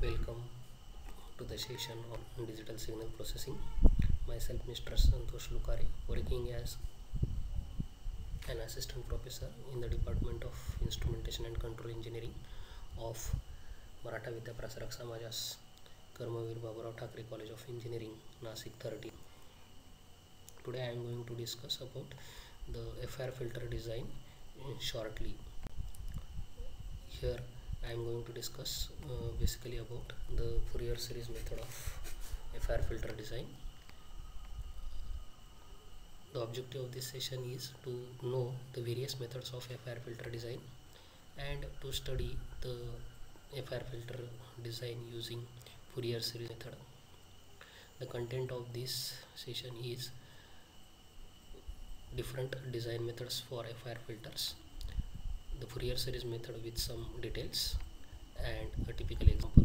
Welcome to the session on digital signal processing. Myself, Mr. Santosh Lukare, working as an assistant professor in the Department of Instrumentation and Control Engineering of Maratha Vidya Prasarak Samajas Karmavir Baburao Thakre College of Engineering, Nasik 13. Today I am going to discuss about the FR filter design shortly. Here I am going to discuss basically about the Fourier series method of FR filter design. The objective of this session is to know the various methods of FR filter design and to study the FR filter design using Fourier series method. The content of this session is different design methods for FR filters, the Fourier series method with some details, and a typical example.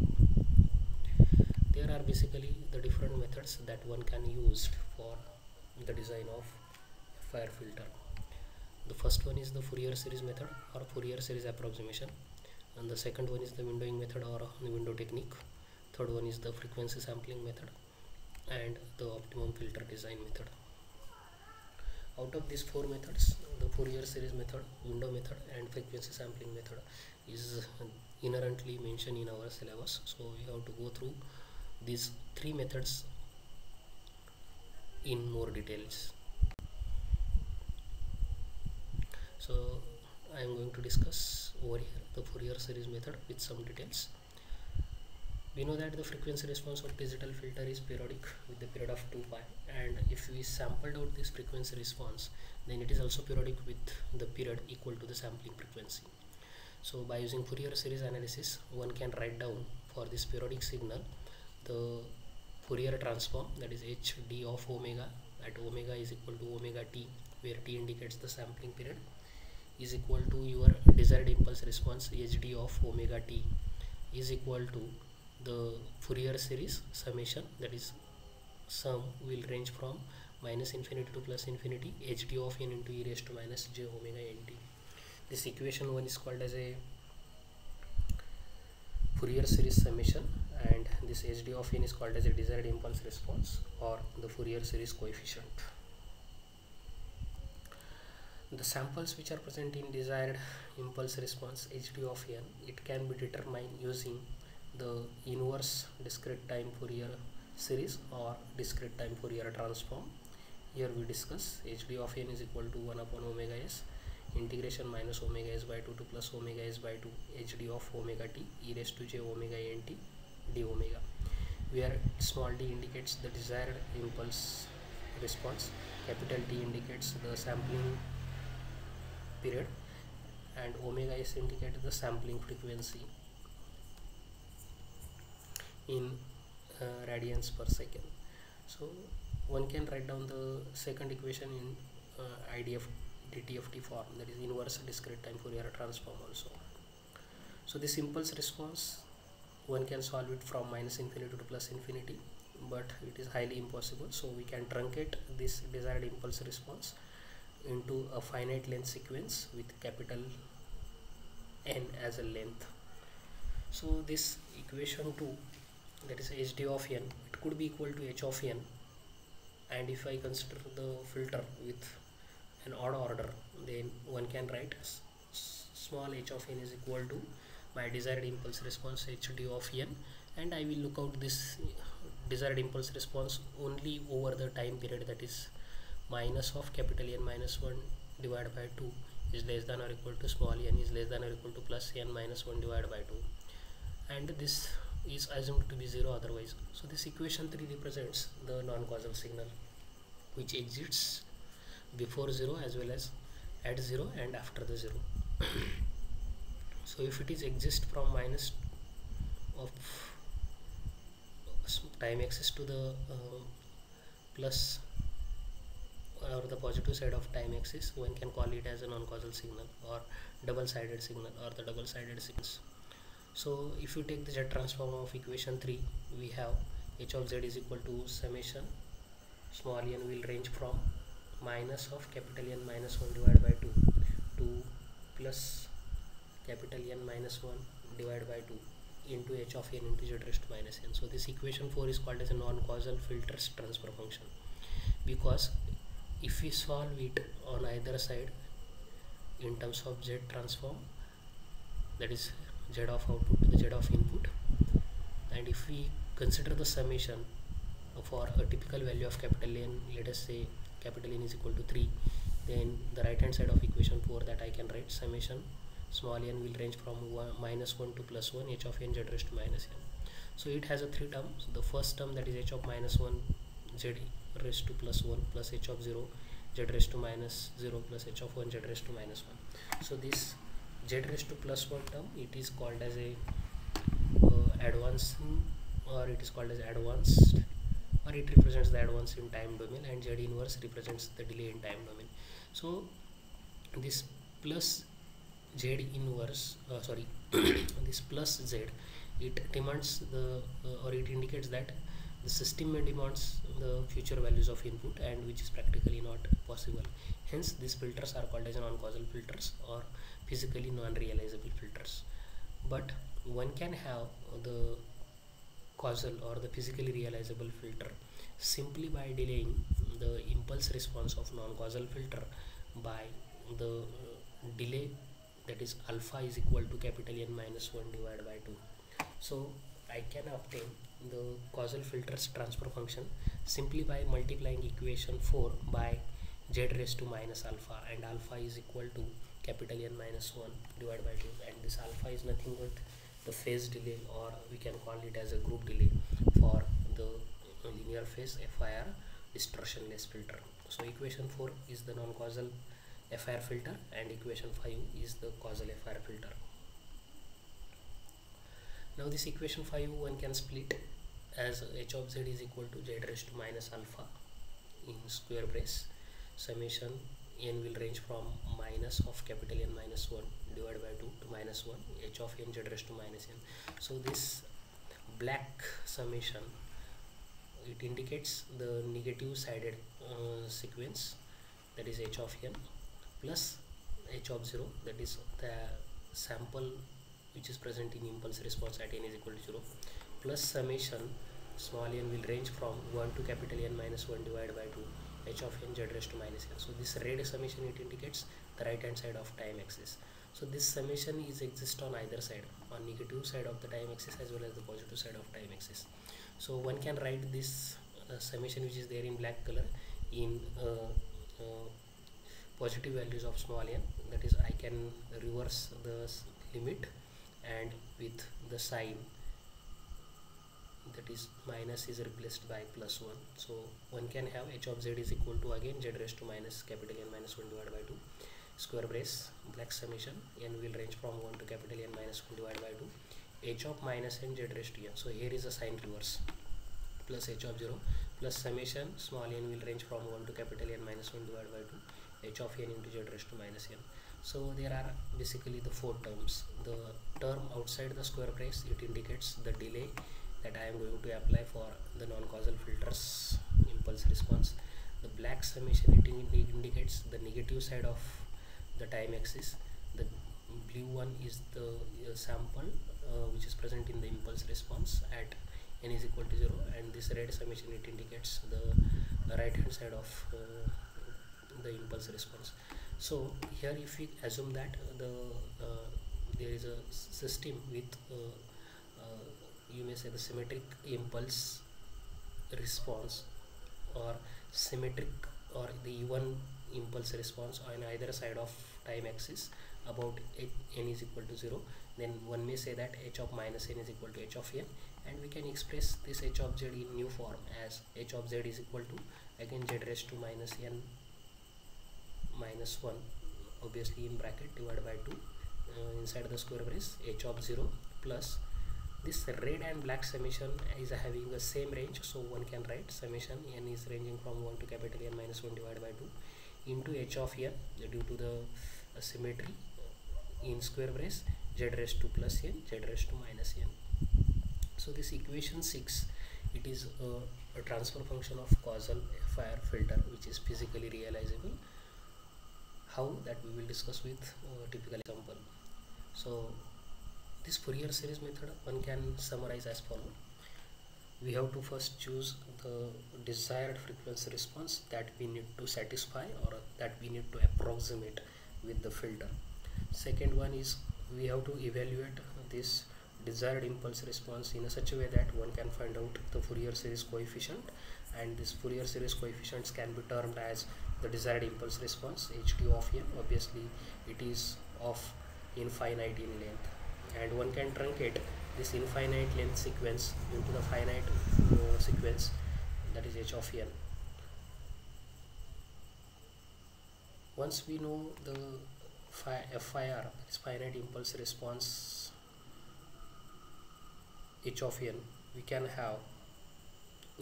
There are basically the different methods that one can use for the design of FR filter. The first one is the Fourier series method or Fourier series approximation, and the second one is the windowing method or window technique. Third one is the frequency sampling method, and the optimum filter design method. Out of these four methods, the Fourier series method, window method, and frequency sampling method is inherently mentioned in our syllabus, so we have to go through these three methods in more details. So I am going to discuss over here the Fourier series method with some details. We know that the frequency response of digital filter is periodic with the period of 2π, and if we sampled out this frequency response, then it is also periodic with the period equal to the sampling frequency. So by using Fourier series analysis, one can write down for this periodic signal the Fourier transform, that is HD of omega at omega is equal to omega t, where t indicates the sampling period, is equal to your desired impulse response HD of omega t is equal to the Fourier series summation, that is sum will range from minus infinity to plus infinity HD of n into e raised to minus j omega nt. This equation 1 is called as a Fourier series summation, and this HD of n is called as a desired impulse response or the Fourier series coefficient. The samples which are present in desired impulse response HD of n, it can be determined using the inverse discrete time Fourier series or discrete time Fourier transform. Here we discuss HD of n is equal to 1 upon omega s integration minus omega s by 2 to plus omega s by 2 HD of omega t e raised to j omega nt d omega, where small d indicates the desired impulse response, capital T indicates the sampling period, and omega s indicates the sampling frequency in radians per second. So one can write down the second equation in IDF DTFT form, that is inverse discrete time Fourier transform also. So this impulse response one can solve it from minus infinity to plus infinity, but it is highly impossible, so we can truncate this desired impulse response into a finite length sequence with capital N as a length. So this equation 2, that is HD of n, it could be equal to h of n, and if I consider the filter with an odd order, then one can write small h of n is equal to my desired impulse response HD of n, and I will look out this desired impulse response only over the time period, that is minus of capital N minus 1 divided by 2 is less than or equal to small n is less than or equal to plus n minus 1 divided by 2, and this is assumed to be 0 otherwise. So this equation 3 represents the non-causal signal which exists before 0 as well as at 0 and after the 0. So if it is exist from minus of time axis to the plus or the positive side of time axis, one can call it as a non-causal signal or double-sided signal or the double-sided signals. So if you take the Z transform of equation 3, we have h of z is equal to summation small n will range from minus of capital N minus 1 divided by 2 to plus capital N minus 1 divided by 2 into h of n into z raised to minus n. So this equation 4 is called as a non-causal filters transfer function, because if we solve it on either side in terms of z transform, that is z of output to the z of input, and if we consider the summation for a typical value of capital N, let us say capital N is equal to 3, then the right hand side of equation 4 that I can write summation small n will range from -1 to +1 h of n z raised to minus n. So it has a 3 terms. The first term, that is h of -1 z raised to +1 plus h of 0 z raised to -0 plus h of 1 z raised to -1. So this z raised to +1 term, it is called as a advancing, or it is called as advanced, or it represents the advance in time domain, and z inverse represents the delay in time domain. So this plus z inverse this plus z, it demands the or it indicates that the system may demands the future values of input, and which is practically not possible. Hence these filters are called as non-causal filters or physically non-realizable filters. But one can have the causal or the physically realizable filter simply by delaying the impulse response of non-causal filter by the delay, that is alpha is equal to capital N minus 1 divided by 2. So I can obtain the causal filters transfer function simply by multiplying equation 4 by z raised to minus alpha, and alpha is equal to capital N minus 1 divided by 2, and this alpha is nothing but the phase delay, or we can call it as a group delay for the linear phase FIR distortionless filter. So equation 4 is the non-causal FIR filter, and equation 5 is the causal FIR filter. Now this equation 5 one can split as h of z is equal to z raised to minus alpha in square brace summation n will range from minus of capital N minus 1 divided by 2 to minus 1 h of n z raised to minus n. So this black summation, it indicates the negative sided sequence, that is h of n, plus h of 0, that is the sample which is present in impulse response at n is equal to 0, plus summation small n will range from 1 to capital N minus 1 divided by 2 h of n z raised to minus n. So this red summation, it indicates the right hand side of time axis. So this summation is exist on either side, on negative side of the time axis as well as the positive side of time axis. So one can write this summation which is there in black color in positive values of small n, that is I can reverse the limit, and with the sign, that is minus is replaced by plus 1. So one can have h of z is equal to again z raised to minus capital N minus 1 divided by 2 square brace black summation n will range from 1 to capital N minus 1 divided by 2 h of minus n z raised to n. So here is a sign reverse, plus h of 0 plus summation small n will range from 1 to capital N minus 1 divided by 2 h of n into z raised to minus n. So there are basically the 4 terms. The term outside the square brace, it indicates the delay that I am going to apply for the non-causal filters impulse response. The black summation, it indicates the negative side of the time axis. The blue one is the sample which is present in the impulse response at n is equal to 0, and this red summation, it indicates the right hand side of the impulse response. So here if we assume that there is a system with you may say the symmetric impulse response, or symmetric or the even impulse response on either side of time axis about n is equal to 0, then one may say that h of minus n is equal to h of n, and we can express this h of z in new form as h of z is equal to again z raised to minus n minus 1, obviously in bracket, divided by 2 inside the square brace h of 0 plus this red and black summation is having the same range. So one can write summation n is ranging from 1 to capital N minus 1 divided by 2 into h of n due to the symmetry in square brace z raised to plus n z raised to minus n. So this equation 6, it is a transfer function of causal FIR filter which is physically realizable. How, that we will discuss with typical example. So This Fourier series method one can summarize as follows. We have to first choose the desired frequency response that we need to satisfy or that we need to approximate with the filter. Second one is we have to evaluate this desired impulse response in such a way that one can find out the Fourier series coefficient, and this Fourier series coefficients can be termed as the desired impulse response HD of n. Obviously it is of infinite in length, and one can truncate this infinite length sequence into the finite sequence, that is h of n. Once we know the FIR, that is finite impulse response h of n, we can have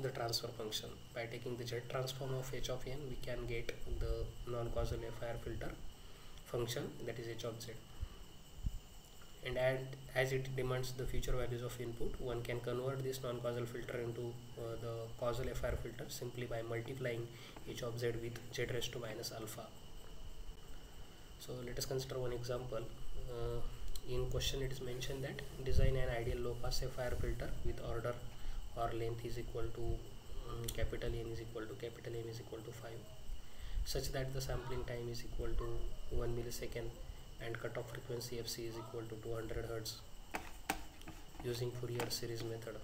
the transfer function. By taking the Z transform of h of n, we can get the non-causal FIR filter function, that is h of z. And as it demands the future values of input, one can convert this non-causal filter into the causal FIR filter simply by multiplying h of z with z raised to minus alpha. So let us consider one example. In question it is mentioned that design an ideal low pass FIR filter with order or length is equal to capital N is equal to capital M is equal to 5, such that the sampling time is equal to 1 millisecond and cutoff frequency FC is equal to 200 Hz using Fourier series method.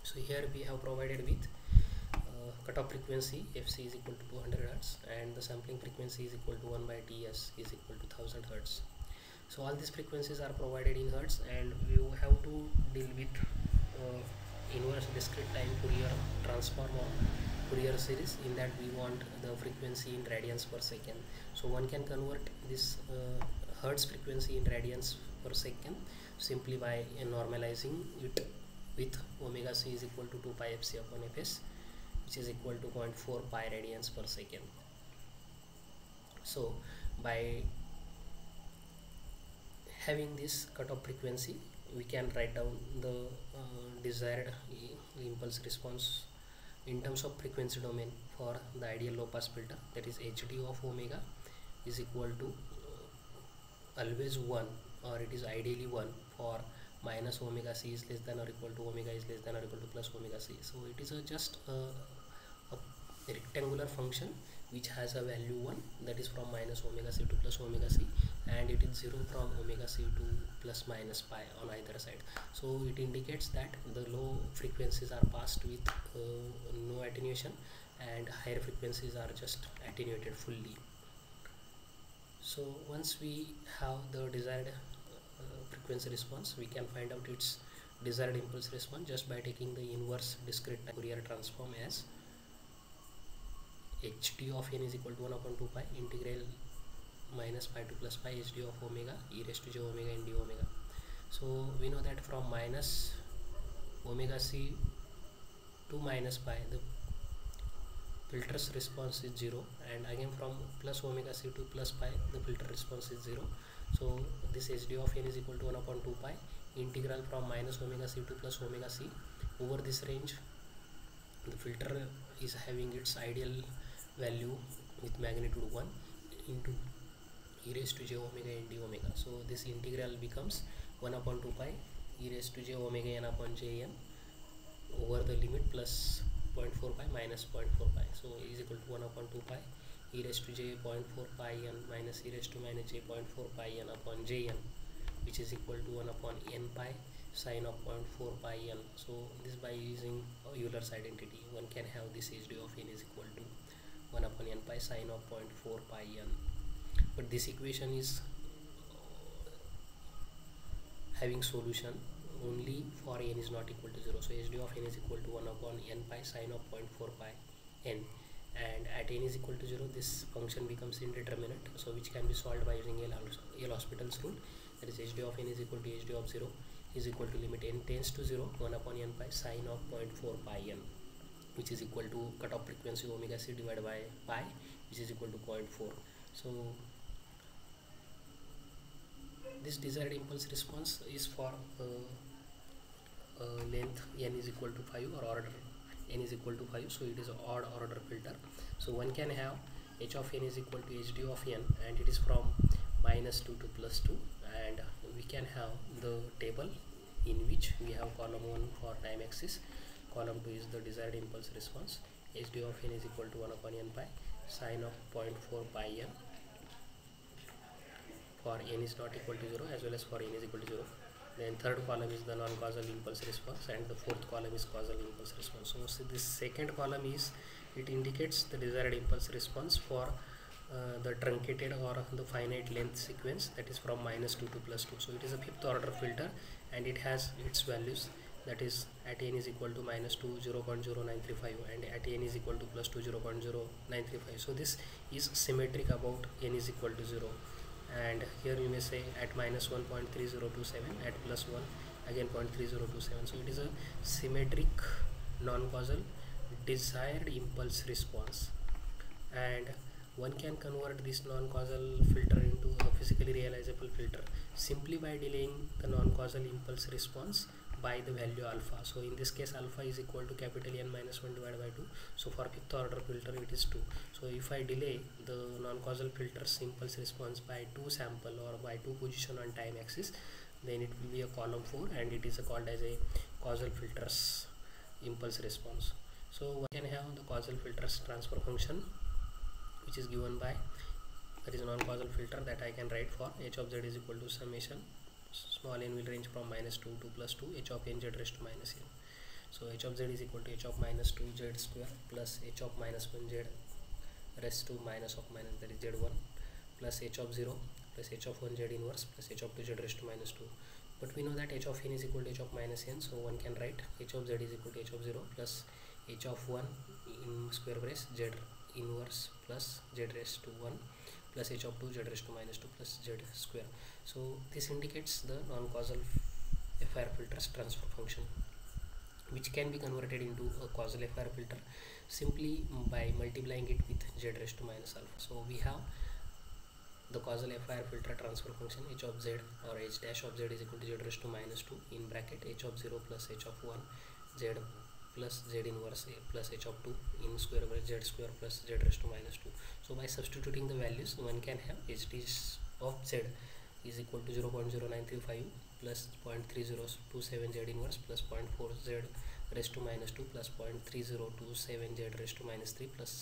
So here we have provided with cutoff frequency FC is equal to 200 Hz and the sampling frequency is equal to 1 by TS is equal to 1000 Hz. So all these frequencies are provided in Hertz, and we have to deal with inverse discrete time Fourier transform of Fourier series, in that we want the frequency in radians per second. So one can convert this Hertz frequency in radians per second simply by normalizing it with omega c is equal to 2 pi fc upon fs, which is equal to 0.4 pi radians per second. So by having this cutoff frequency, we can write down the desired impulse response in terms of frequency domain for the ideal low pass filter, that is HD of omega is equal to always 1, or it is ideally 1 for minus omega c is less than or equal to omega is less than or equal to plus omega c. So it is just a rectangular function which has a value 1, that is from minus omega c to plus omega c, and it is 0 from omega c to plus minus pi on either side. So it indicates that the low frequencies are passed with no attenuation and higher frequencies are just attenuated fully. So once we have the desired frequency response, we can find out its desired impulse response just by taking the inverse discrete Fourier transform as HD of n is equal to 1 upon 2 pi integral minus pi to plus pi HD of omega e raised to j omega n d omega. So we know that from minus omega c to minus pi the filter's response is 0, and again from plus omega c to plus pi the filter response is 0. So this HD of n is equal to 1 upon 2 pi integral from minus omega c to plus omega c. Over this range the filter is having its ideal value with magnitude 1 into e raised to j omega n d omega. So this integral becomes 1 upon 2 pi e raised to j omega n upon j n over the limit plus 0.4 pi minus 0.4 pi. So is equal to 1 upon 2 pi e raised to j 0.4 pi n minus e raised to minus j 0.4 pi n upon j n, which is equal to 1 upon n pi sine of 0.4 pi n. So this, by using Euler's identity, one can have this HD of n is equal to 1 upon n pi sine of 0.4 pi n. But this equation is having solution only for n is not equal to 0. So HD of n is equal to 1 upon n pi sine of 0.4 pi n, and at n is equal to 0 this function becomes indeterminate, so which can be solved by using L'Hospital's rule, that is HD of n is equal to HD of 0 is equal to limit n tends to 0 1 upon n pi sine of 0.4 pi n, which is equal to cutoff frequency omega c divided by pi, which is equal to 0.4. So this desired impulse response is for length n is equal to 5 or order n is equal to 5, so it is an odd order filter. So one can have h of n is equal to hd of n, and it is from minus 2 to plus 2, and we can have the table in which we have column 1 for time axis, column 2 is the desired impulse response. HD of n is equal to 1 upon n pi sine of 0.4 pi n for n is not equal to 0 as well as for n is equal to 0. Then third column is the non-causal impulse response and the fourth column is causal impulse response. So this second column is, it indicates the desired impulse response for the truncated or the finite length sequence, that is from -2 to +2. So it is a fifth order filter and it has its values, that is at n is equal to -2 0.0935 and at n is equal to +2 0.0935. so this is symmetric about n is equal to 0, and here you may say at -1.3027, at +1 again 0.3027. so it is a symmetric non-causal desired impulse response, and one can convert this non-causal filter into a physically realizable filter simply by delaying the non-causal impulse response by the value alpha. So in this case alpha is equal to capital N minus 1 divided by 2. So for fifth order filter it is 2. So if I delay the non-causal filter's impulse response by 2 sample or by 2 position on time axis, then it will be a column 4 and it is called as a causal filter's impulse response. So one can have the causal filter's transfer function, which is given by, that is a non-causal filter that I can write for h of z is equal to summation small n will range from -2 to +2 h of n z raised to -n. So h of z is equal to h of -2 z square plus h of -1 z raised to minus of minus, that is z1, plus h of 0 plus h of 1 z inverse plus h of 2 z raised to -2. But we know that h of n is equal to h of -n, so one can write h of z is equal to h of 0 plus h of 1 in square brace z inverse plus z raised to 1 plus h of 2 z raised to -2 plus z square. So this indicates the non-causal FIR filter's transfer function, which can be converted into a causal FIR filter simply by multiplying it with z raised to -alpha. So we have the causal FIR filter transfer function h of z or h dash of z is equal to z raised to -2 in bracket h of 0 plus h of 1 z plus z inverse a plus h of 2 in square bracket z square plus z raised to -2. So by substituting the values, one can have h d of z is equal to 0.0935 plus 0.3027 z inverse plus 0.4 z raised to -2 plus 0.3027 z raised to -3 plus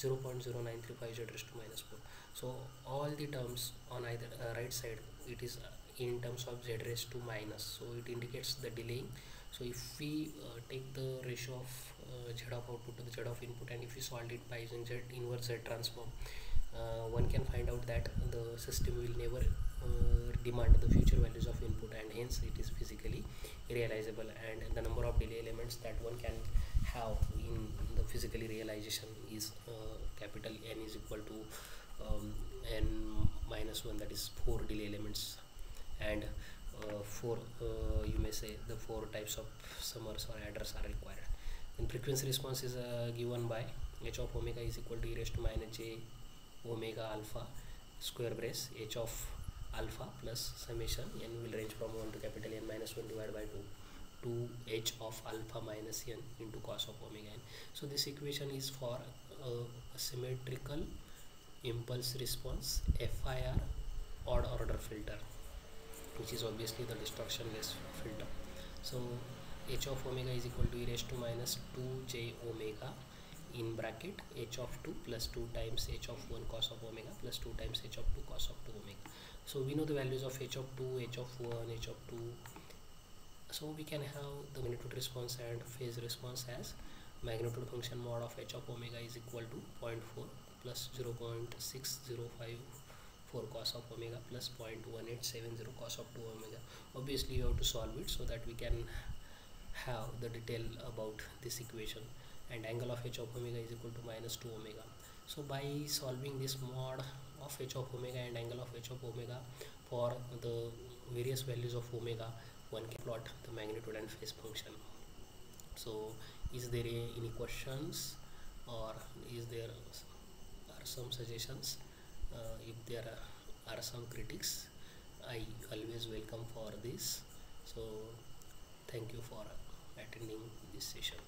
0.0935 z raised to -4. So all the terms on either right side, it is in terms of z raised to minus, so it indicates the delaying. So if we take the ratio of z of output to the z of input, and if we solve it by using z inverse z transform, one can find out that the system will never demand the future values of input, and hence it is physically realizable, and the number of delay elements that one can have in the physically realization is capital N is equal to n minus 1, that is 4 delay elements, and you may say the 4 types of summers or adders are required. And frequency response is given by h of omega is equal to e raised to minus j omega alpha square brace h of alpha plus summation n will range from 1 to capital N minus 1 divided by 2 to h of alpha minus n into cos of omega n. So this equation is for a symmetrical impulse response FIR odd order filter, which is obviously the distortionless filter. So h of omega is equal to e raised to minus 2j omega in bracket h of 2 plus 2 times h of 1 cos of omega plus 2 times h of 2 cos of 2 omega. So we know the values of h of 2, h of 1, h of 2. So we can have the magnitude response and phase response as magnitude function mod of h of omega is equal to 0.4 plus 0.6054 cos of omega plus 0.1870 cos of 2 omega. Obviously you have to solve it so that we can have the detail about this equation, and angle of h of omega is equal to minus 2 omega. So by solving this mod of h of omega and angle of h of omega for the various values of omega, one can plot the magnitude and phase function. So is there any questions, or is there are some suggestions? If there are some critics, I always welcome for this. So thank you for attending this session.